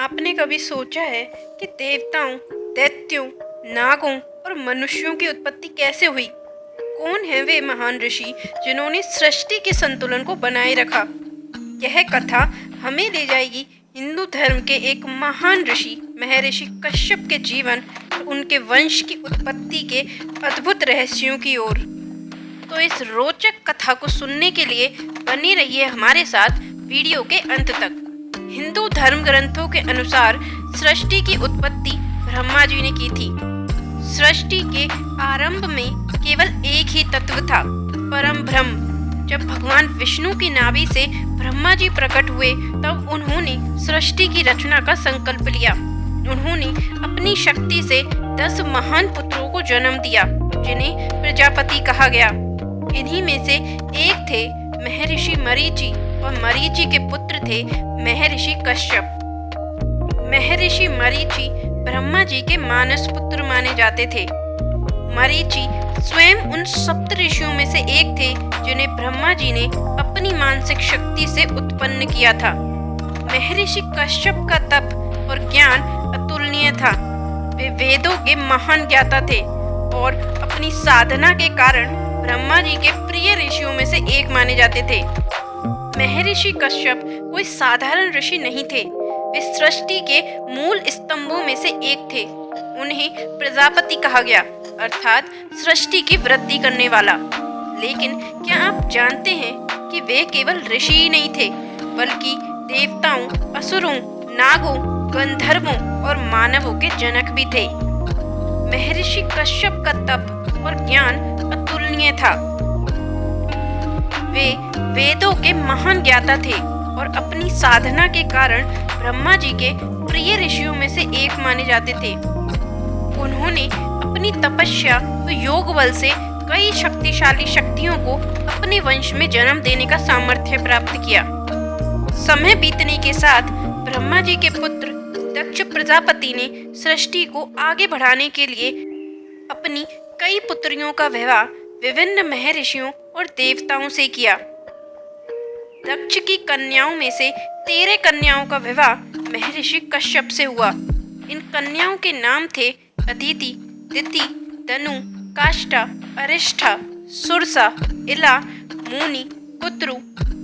आपने कभी सोचा है कि देवताओं, दैत्यों, नागों और मनुष्यों की उत्पत्ति कैसे हुई? कौन है वे महान ऋषि जिन्होंने सृष्टि के संतुलन को बनाए रखा? यह कथा हमें ले जाएगी हिंदू धर्म के एक महान ऋषि महर्षि कश्यप के जीवन और उनके वंश की उत्पत्ति के अद्भुत रहस्यों की ओर। तो इस रोचक कथा को सुनने के लिए बने रहिए हमारे साथ वीडियो के अंत तक। हिंदू धर्म ग्रंथों के अनुसार सृष्टि की उत्पत्ति ब्रह्मा जी ने की थी। सृष्टि के आरंभ में केवल एक ही तत्व था, परम ब्रह्म। जब भगवान विष्णु की नाभि से ब्रह्मा जी प्रकट हुए तब उन्होंने सृष्टि की रचना का संकल्प लिया। उन्होंने अपनी शक्ति से 10 महान पुत्रों को जन्म दिया जिन्हें प्रजापति कहा गया। इन्हीं में से एक थे महर्षि मरीचि और मरीचि के पुत्र थे महर्षि कश्यप। महर्षि मरीचि ब्रह्मा जी के मानस पुत्र माने जाते थे। मरीचि स्वयं उन सप्त ऋषियों में से एक थे जिन्हें ब्रह्मा जी ने अपनी मानसिक शक्ति से उत्पन्न किया था। महर्षि कश्यप का तप और ज्ञान अतुलनीय था। वे वेदों के महान ज्ञाता थे और अपनी साधना के कारण ब्रह्मा जी के प्रिय ऋषियों में से एक माने जाते थे। महर्षि कश्यप कोई साधारण ऋषि नहीं थे। वे सृष्टि के मूल स्तंभों में से एक थे। उन्हें प्रजापति कहा गया, अर्थात सृष्टि की वृद्धि करने वाला। लेकिन क्या आप जानते हैं कि वे केवल ऋषि ही नहीं थे, बल्कि देवताओं, असुरों, नागों, गंधर्वों और मानवों के जनक भी थे। महर्षि कश्यप का तप और ज्ञान अतुलनीय था। वे वेदों के महान ज्ञाता थे और अपनी साधना के कारण ब्रह्मा जी के प्रिय ऋषियों में से एक माने जाते थे। उन्होंने अपनी तपस्या और योग बल से कई शक्तिशाली शक्तियों को अपने वंश में जन्म देने का सामर्थ्य प्राप्त किया। समय बीतने के साथ ब्रह्मा जी के पुत्र दक्ष प्रजापति ने सृष्टि को आगे बढ़ाने के लिए अपनी कई पुत्रियों का विवाह विभिन्न महर्षियों और देवताओं से किया। दक्ष की कन्याओं में से 13 कन्याओं का विवाह महर्षि कश्यप से हुआ। इन कन्याओं के नाम थे अदिति, दिति, तनु, काष्ठा, अरिष्ठा, सुरसा, इला, मूनि, कुत्रु,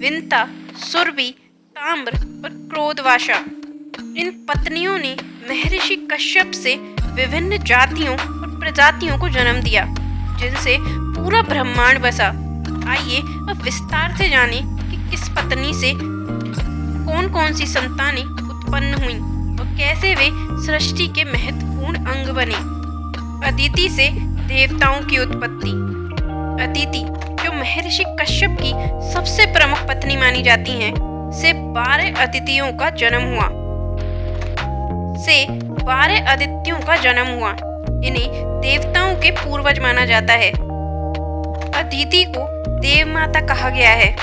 विंता, सुरभि, ताम्र और क्रोधवाशा। इन पत्नियों ने महर्षि कश्यप से विभिन्न जातियों और प्रजातियों को जन्म दिया, जिनसे पूरा ब्रह्मांड बसा। आइए अब विस्तार से जानें कि किस पत्नी से कौन कौन सी संतानें उत्पन्न हुई और कैसे वे सृष्टि के महत्वपूर्ण अंग बने। अदिति से देवताओं की उत्पत्ति। अदिति, जो महर्षि कश्यप की सबसे प्रमुख पत्नी मानी जाती हैं, से 12 अदितियों का जन्म हुआ। इन्हें देवताओं के पूर्वज माना जाता है। अदिति को देव माता कहा गया है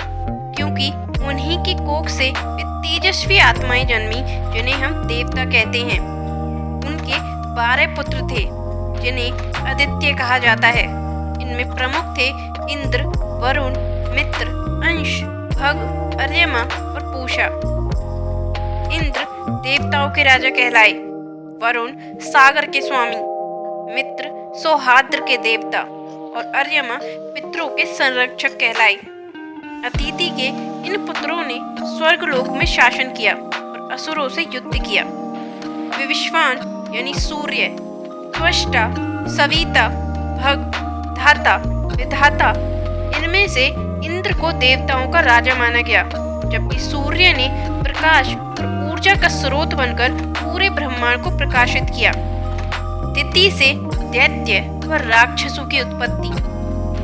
क्योंकि उन्हीं की कोख से वे तेजस्वी आत्माएं जन्मी जिन्हें हम देवता कहते हैं। उनके 12 पुत्र थे जिन्हें आदित्य कहा जाता है। इनमें प्रमुख थे इंद्र, वरुण, मित्र, अंश, भग, अर्यमा और पूषा। इंद्र देवताओं के राजा कहलाए, वरुण सागर के स्वामी, मित्र सौहार्द के देवता और अर्यमा पितरों के संरक्षक कहलाए। अदिति के इन पुत्रों ने स्वर्गलोक में शासन किया और असुरों से युद्ध किया। विविश्वान यानी सूर्य, त्वष्टा, सविता, भग, धाता, विधाता, इनमें से इंद्र को देवताओं का राजा माना गया, जबकि सूर्य ने प्रकाश और ऊर्जा का स्रोत बनकर पूरे ब्रह्मांड को प्रकाशित किया। दिति से दैत्य व राक्षसों की उत्पत्ति।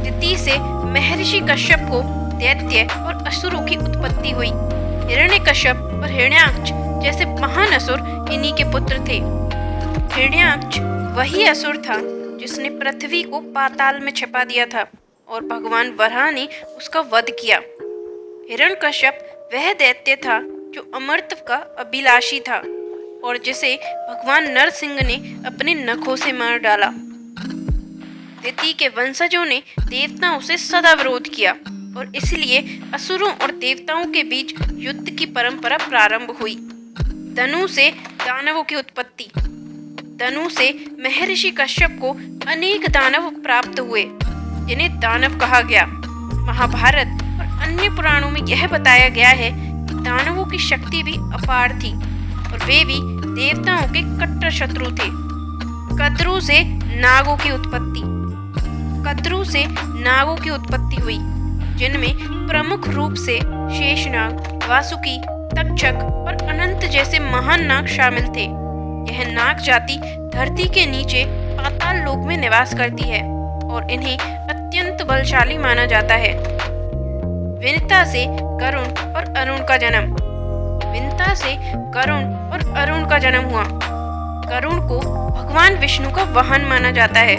दिति से महर्षि कश्यप को दैत्य और असुरों की उत्पत्ति हुई। हिरण्यकश्यप और हिरण्याक्ष जैसे महान असुर इन्हीं के पुत्र थे। हिरण्याक्ष वही असुर था जिसने पृथ्वी को पाताल में छिपा दिया था और भगवान वराह ने उसका वध किया। हिरण्यकश्यप वह दैत्य था जो अमरत्व का अभिलाषी था और जिसे भगवान नरसिंह ने अपने नखों से मार डाला। दिति के वंशजों ने देवताओं से सदा विरोध किया और इसलिए असुरों और देवताओं के बीच युद्ध की परंपरा प्रारंभ हुई। तनु से दानवों की उत्पत्ति। धनु से महर्षि कश्यप को अनेक दानव प्राप्त हुए, जिन्हें दानव कहा गया। महाभारत और अन्य पुराणों में यह बताया गया है कि दानवों की शक्ति भी अपार थी और वे भी देवताओं के कट्टर शत्रु थे। कद्रु से नागों की उत्पत्ति। कद्रु से नागों की उत्पत्ति हुई, जिनमें प्रमुख रूप से शेषनाग, वासुकी, तक्षक और अनंत जैसे महान नाग शामिल थे। यह नाग जाति धरती के नीचे पाताल लोक में निवास करती है और इन्हें अत्यंत बलशाली माना जाता है। विनता से करुण और अरुण का जन्म। विनता से करुण और अरुण का जन्म हुआ। करुण को भगवान विष्णु का वाहन माना जाता है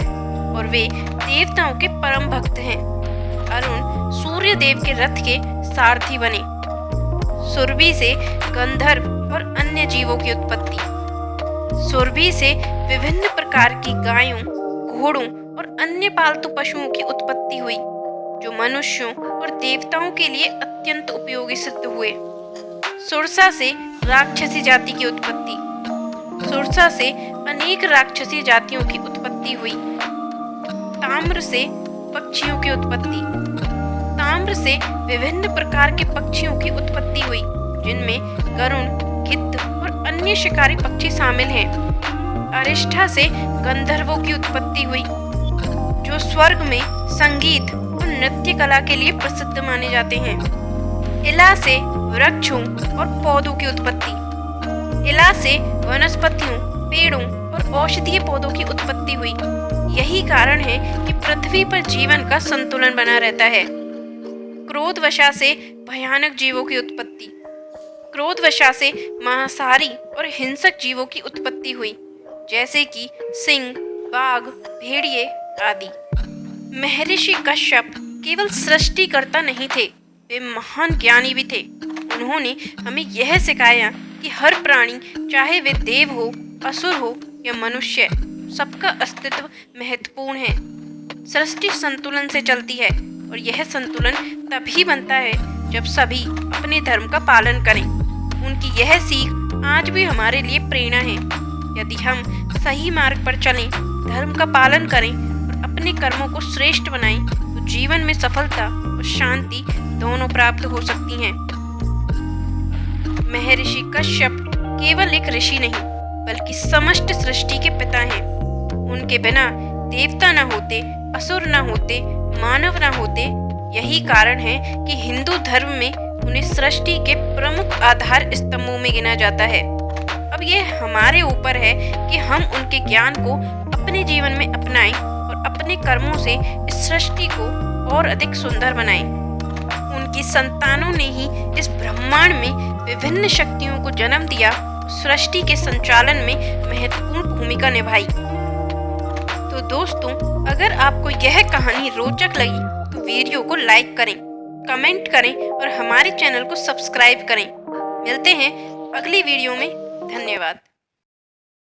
और वे देवताओं के परम भक्त हैं। अरुण सूर्य देव के रथ के सारथी बने। सुरभि से गंधर्व और अन्य जीवों की उत्पत्ति। सुरभि से विभिन्न प्रकार की गायों, घोड़ों और अन्य पालतू पशुओं की उत्पत्ति हुई, जो मनुष्यों और देवताओं के लिए अत्यंत उपयोगी सिद्ध हुए। सुरसा से राक्षसी जाति की उत्पत्ति। सुरसा से अनेक राक्षसी जातियों की उत्पत्ति हुई। ताम्र से पक्षियों की उत्पत्ति। ताम्र से विभिन्न प्रकार के पक्षियों की उत्पत्ति हुई, जिनमें गरुण, गिद्ध और अन्य शिकारी पक्षी शामिल हैं। अरिष्ठा से गंधर्वों की उत्पत्ति हुई, जो स्वर्ग में संगीत और नृत्य कला के लिए प्रसिद्ध माने जाते हैं। इला से वृक्षों और पौधों की उत्पत्ति। इला से वनस्पतियों, पेड़ों और औषधीय पौधों की उत्पत्ति हुई। यही कारण है कि पृथ्वी पर जीवन का संतुलन बना रहता है। क्रोधवशा से भयानक जीवों की उत्पत्ति। क्रोधवशा से मांसाहारी और हिंसक जीवों की उत्पत्ति हुई, जैसे कि सिंह, बाघ, भेड़िए आदि। महर्षि कश्यप केवल सृष्टिकर्ता नहीं थे, वे महान ज्ञानी भी थे। उन्होंने हमें यह सिखाया कि हर प्राणी, चाहे वे देव हो, असुर हो या मनुष्य, सबका अस्तित्व महत्वपूर्ण है। सृष्टि संतुलन से चलती है और यह संतुलन तभी बनता है जब सभी अपने धर्म का पालन करें। उनकी यह सीख आज भी हमारे लिए प्रेरणा है। यदि हम सही मार्ग पर चलें, धर्म का पालन करें और अपने कर्मों को श्रेष्ठ बनाएं, तो जीवन में सफलता और शांति दोनों प्राप्त हो सकती हैं। महर्षि कश्यप केवल एक ऋषि नहीं, बल्कि समस्त सृष्टि के पिता हैं। उनके बिना देवता न होते, असुर न होते, मानव न होते। यही कारण है कि हिंदू धर्म में उन्हें सृष्टि के प्रमुख आधार स्तंभों में गिना जाता है। अब यह हमारे ऊपर है कि हम उनके ज्ञान को अपने जीवन में अपनाएं और अपने कर्मों से इस सृष्टि को और अधिक सुंदर बनाएं। उनकी संतानों ने ही इस ब्रह्मांड में विभिन्न शक्तियों को जन्म दिया, सृष्टि के संचालन में महत्वपूर्ण भूमिका निभाई। तो दोस्तों, अगर आपको यह कहानी रोचक लगी तो वीडियो को लाइक करें, कमेंट करें और हमारे चैनल को सब्सक्राइब करें। मिलते हैं अगली वीडियो में। धन्यवाद।